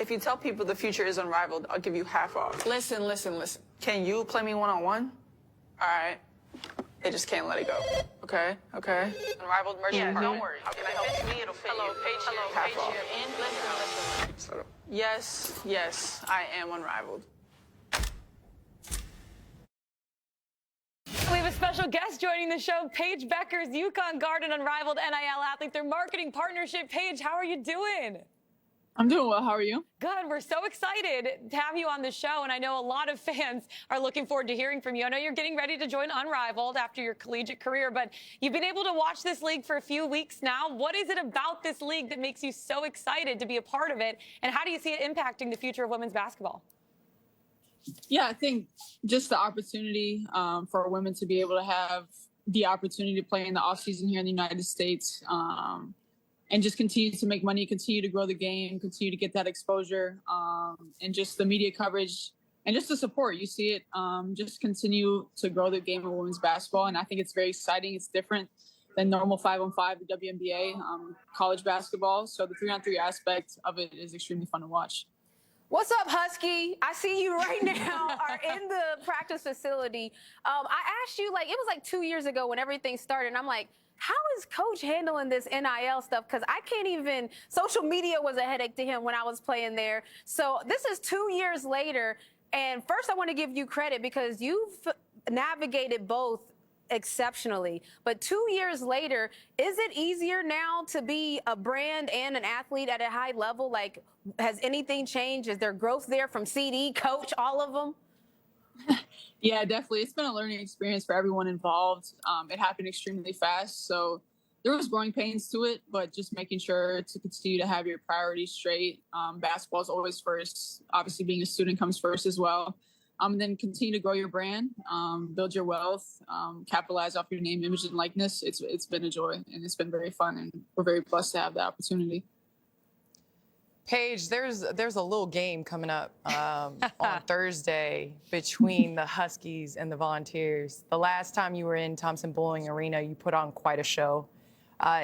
If you tell people the future is unrivaled, I'll give you half off. Listen. Can you play me one-on-one? All right. They just can't let it go. Okay. Unrivaled merchant partner. Don't worry. How can I help you? It'll fit you. Half off. Listen. Yes, I am unrivaled. We have a special guest joining the show, Paige Bueckers, UConn guard and Unrivaled NIL athlete. Their marketing partnership. Paige, how are you doing? I'm doing well. How are you? Good. We're so excited to have you on the show, and I know a lot of fans are looking forward to hearing from you. I know you're getting ready to join Unrivaled after your collegiate career, but you've been able to watch this league for a few weeks now. What is it about this league that makes you so excited to be a part of it, and how do you see it impacting the future of women's basketball? Yeah, I think just the opportunity for women to be able to have the opportunity to play in the offseason here in the United States, and just continue to make money, continue to grow the game, continue to get that exposure, and just the media coverage and just the support. You see it just continue to grow the game of women's basketball. And I think it's very exciting. It's different than normal 5-on-5, the WNBA, college basketball. So the 3-on-3 aspect of it is extremely fun to watch. What's up, Husky? I see you right now are in the practice facility. I asked you, it was 2 years ago when everything started, and I'm like, how is Coach handling this NIL stuff? Because I can't even, social media was a headache to him when I was playing there. So this is 2 years later. And first, I want to give you credit because you've navigated both exceptionally. But 2 years later, is it easier now to be a brand and an athlete at a high level? Has anything changed? Is there growth there from CD, coach, all of them? Yeah, definitely. It's been a learning experience for everyone involved. It happened extremely fast. So there was growing pains to it, but just making sure to continue to have your priorities straight. Basketball is always first. Obviously, being a student comes first as well. And then continue to grow your brand, build your wealth, capitalize off your name, image, and likeness. It's been a joy, and it's been very fun, and we're very blessed to have the opportunity. Paige, there's a little game coming up on Thursday between the Huskies and the Volunteers. The last time you were in Thompson Bowling Arena, you put on quite a show.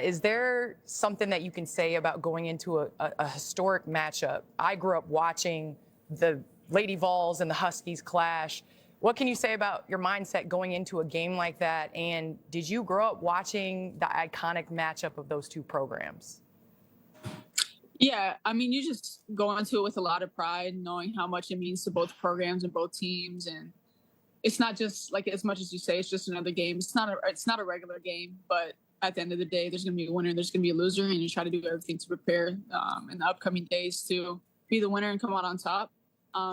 Is there something that you can say about going into a historic matchup? I grew up watching the Lady Vols and the Huskies clash. What can you say about your mindset going into a game like that? And did you grow up watching the iconic matchup of those two programs? Yeah, I mean, you just go into it with a lot of pride, knowing how much it means to both programs and both teams. And it's not just as much as you say, it's just another game. It's not a regular game, but at the end of the day, there's going to be a winner, there's going to be a loser, and you try to do everything to prepare in the upcoming days to be the winner and come out on top.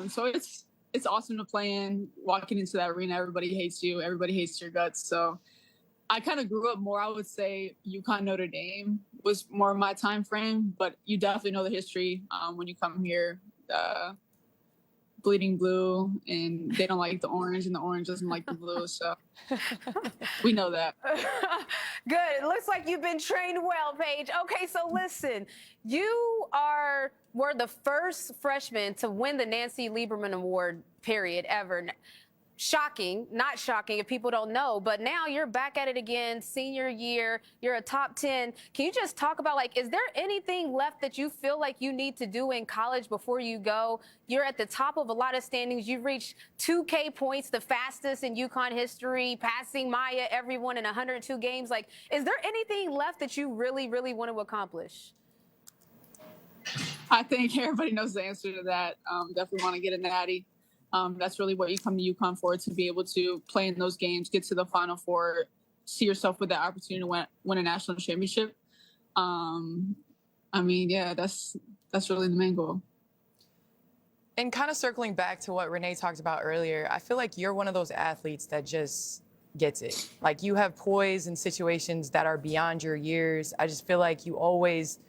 So it's awesome to play in, walking into that arena. Everybody hates you. Everybody hates your guts. So I kind of grew up more, I would say UConn Notre Dame was more my time frame, but you definitely know the history when you come here. Bleeding blue, and they don't like the orange, and the orange doesn't like the blue. So we know that. Good. It looks like you've been trained well, Paige. Okay, so listen, you were the first freshman to win the Nancy Lieberman Award, period, ever. Shocking, not shocking if people don't know, but now you're back at it again, senior year, you're a top 10. Can you just talk about, is there anything left that you feel like you need to do in college before you go? You're at the top of a lot of standings. You've reached 2K points, the fastest in UConn history, passing Maya, everyone in 102 games. Is there anything left that you really, really want to accomplish? I think everybody knows the answer to that. Definitely want to get a natty. That's really what you come to UConn for, to be able to play in those games, get to the Final Four, see yourself with that opportunity to win a national championship. Yeah, that's really the main goal. And kind of circling back to what Renee talked about earlier, I feel like you're one of those athletes that just gets it. You have poise in situations that are beyond your years. I just feel like you always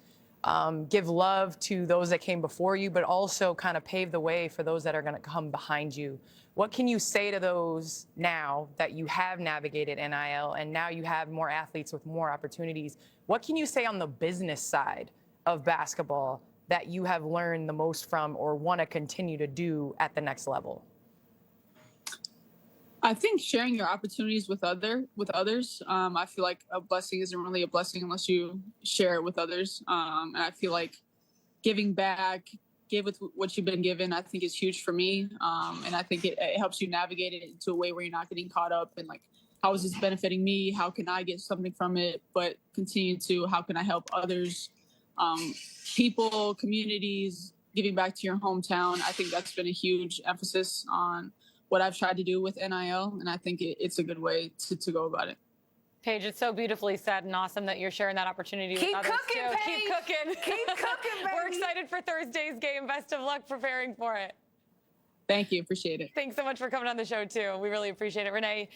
give love to those that came before you, but also kind of pave the way for those that are going to come behind you. What can you say to those now that you have navigated NIL and now you have more athletes with more opportunities? What can you say on the business side of basketball that you have learned the most from or want to continue to do at the next level? I think sharing your opportunities with others. I feel like a blessing isn't really a blessing unless you share it with others. And I feel like giving back, give with what you've been given, I think is huge for me. And I think it helps you navigate it into a way where you're not getting caught up in like, how is this benefiting me? How can I get something from it? But continue to, how can I help others, people, communities, giving back to your hometown. I think that's been a huge emphasis on what I've tried to do with NIL. And I think it's a good way to go about it. Paige, it's so beautifully said and awesome that you're sharing that opportunity Keep with others cooking, too. Paige. Keep cooking. Keep cooking, baby. We're excited for Thursday's game. Best of luck preparing for it. Thank you. Appreciate it. Thanks so much for coming on the show too. We really appreciate it. Renee